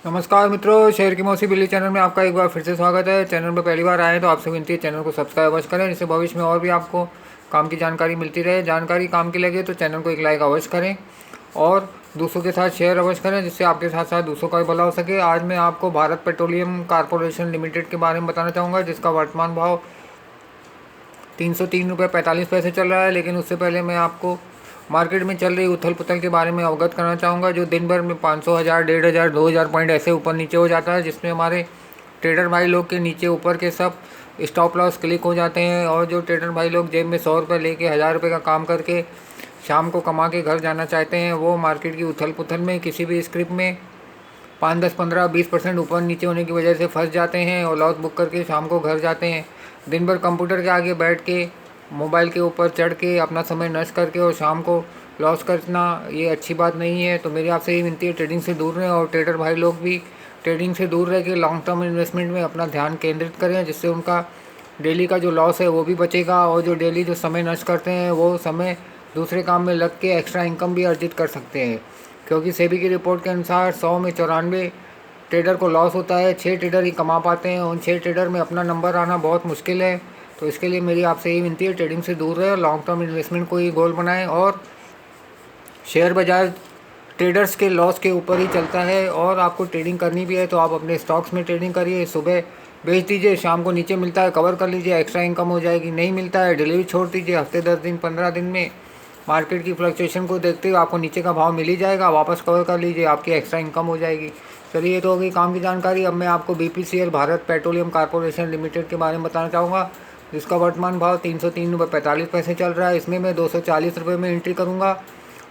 नमस्कार मित्रों, शेयर की मौसी बिल्ली चैनल में आपका एक बार फिर से स्वागत है। चैनल पर पहली बार आए तो आपसे विनती है चैनल को सब्सक्राइब अवश्य करें, जिससे भविष्य में और भी आपको काम की जानकारी मिलती रहे। जानकारी काम की लगे तो चैनल को एक लाइक अवश्य करें और दूसरों के साथ शेयर अवश्य करें, जिससे आपके साथ साथ दूसरों का भी भला हो सके। आज मैं आपको भारत पेट्रोलियम कॉरपोरेशन लिमिटेड के बारे में बताना चाहूँगा, जिसका वर्तमान भाव 303 रुपये 45 पैसे चल रहा है। लेकिन उससे पहले मैं आपको मार्केट में चल रही उथल पुथल के बारे में अवगत करना चाहूँगा, जो दिन भर में 500, 1000, 1500, 2000 पॉइंट ऐसे ऊपर नीचे हो जाता है, जिसमें हमारे ट्रेडर भाई लोग के नीचे ऊपर के सब स्टॉप लॉस क्लिक हो जाते हैं। और जो ट्रेडर भाई लोग जेब में 100 रुपये लेके 1000 रुपये का काम करके शाम को कमा के घर जाना चाहते हैं, वो मार्केट की उथल पुथल में किसी भी स्क्रिप्ट में 5, 10, 15, 20% ऊपर नीचे होने की वजह से फंस जाते हैं और लॉस बुक करके शाम को घर जाते हैं। दिन भर कंप्यूटर के आगे बैठ के मोबाइल के ऊपर चढ़ के अपना समय नष्ट करके और शाम को लॉस करना, ये अच्छी बात नहीं है। तो मेरी आपसे ये विनती है, ट्रेडिंग से दूर रहें और ट्रेडर भाई लोग भी ट्रेडिंग से दूर रह के लॉन्ग टर्म इन्वेस्टमेंट में अपना ध्यान केंद्रित करें, जिससे उनका डेली का जो लॉस है वो भी बचेगा और जो डेली जो समय नष्ट करते हैं वो समय दूसरे काम में लग के एक्स्ट्रा इनकम भी अर्जित कर सकते हैं। क्योंकि सेबी की रिपोर्ट के अनुसार 100 में 94 ट्रेडर को लॉस होता है, 6 ट्रेडर ही कमा पाते हैं। उन 6 ट्रेडर में अपना नंबर आना बहुत मुश्किल है। तो इसके लिए मेरी आपसे यही विनती है, ट्रेडिंग से दूर रहे और लॉन्ग टर्म इन्वेस्टमेंट को ही गोल बनाएं। और शेयर बाजार ट्रेडर्स के लॉस के ऊपर ही चलता है और आपको ट्रेडिंग करनी भी है तो आप अपने स्टॉक्स में ट्रेडिंग करिए। सुबह बेच दीजिए, शाम को नीचे मिलता है कवर कर लीजिए, एक्स्ट्रा इनकम हो जाएगी। नहीं मिलता है डिलीवरी छोड़ दीजिए, हफ्ते 10 दिन 15 दिन में मार्केट की फ्लक्चुएशन को देखते हुए आपको नीचे का भाव मिल ही जाएगा, वापस कवर कर लीजिए, आपकी एक्स्ट्रा इनकम हो जाएगी। चलिए, ये तो हो गई काम की जानकारी। अब मैं आपको BPCL Bharat petroleum corporation limited के बारे में बताना चाहूँगा, जिसका वर्तमान भाव 303 रुपये 45 पैसे चल रहा है। इसमें मैं 240 रुपये में एंट्री करूँगा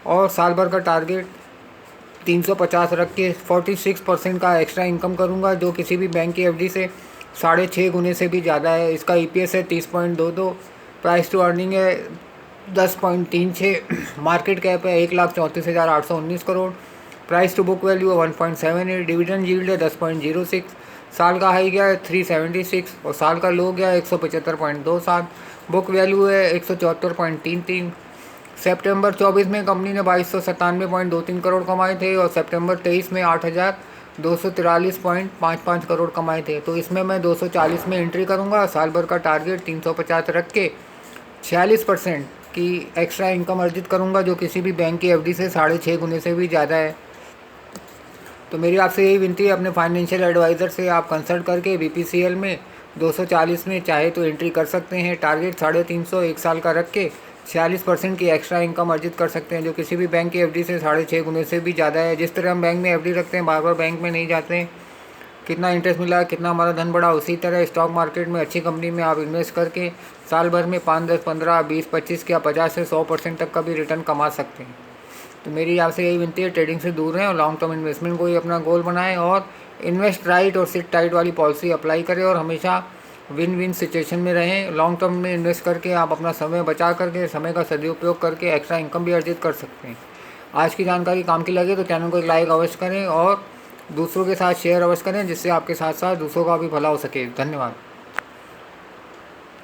और साल भर का टारगेट 350 रख के 46% का एक्स्ट्रा इनकम करूँगा, जो किसी भी बैंक की FD से 6.5 गुने से भी ज़्यादा है। इसका EPS है 30.22, प्राइस टू अर्निंग है 10.36, मार्केट कैप है 1,34,819 crore, price to book value है 1.78, डिविडेंड यील्ड है 10.06, साल का हाई गया है 376 और साल का लो गया है 175.27, बुक वैल्यू है 174.33। सितंबर 24 में कंपनी ने 2297.23 करोड़ कमाए थे और सितंबर 23 में 8,243.55 करोड़ कमाए थे। तो इसमें मैं 240 में एंट्री करूंगा। साल भर का टारगेट 350 रख के 46% की एक्स्ट्रा इनकम अर्जित करूंगा, जो किसी भी बैंक की FD से 6.5 गुने से भी ज़्यादा है। तो मेरी आपसे यही विनती है, अपने फाइनेंशियल एडवाइज़र से आप कंसल्ट करके BPCL में 240 में चाहे तो एंट्री कर सकते हैं। टारगेट 350 एक साल का रख के 46% की एक्स्ट्रा इनकम अर्जित कर सकते हैं, जो किसी भी बैंक की FD से 6.5 गुने से भी ज़्यादा है। जिस तरह हम बैंक में FD रखते हैं, बार बार बैंक में नहीं जाते हैं, कितना इंटरेस्ट मिला, कितना हमारा धन बढ़ा, उसी तरह स्टॉक मार्केट में अच्छी कंपनी में आप इन्वेस्ट करके साल भर में 5, 10, 15, 20, 25 या 50 से 100% तक का भी रिटर्न कमा सकते हैं। तो मेरी आपसे यही विनती है, ट्रेडिंग से दूर रहें और लॉन्ग टर्म इन्वेस्टमेंट को ही अपना गोल बनाएं और इन्वेस्ट राइट और सिट टाइट वाली पॉलिसी अप्लाई करें और हमेशा विन विन सिचुएशन में रहें। लॉन्ग टर्म में इन्वेस्ट करके आप अपना समय बचा करके, समय का सदुपयोग करके एक्स्ट्रा इनकम भी अर्जित कर सकते हैं। आज की जानकारी काम की लगे तो चैनल को एक लाइक अवश्य करें और दूसरों के साथ शेयर अवश्य करें, जिससे आपके साथ साथ दूसरों का भी भला हो सके। धन्यवाद।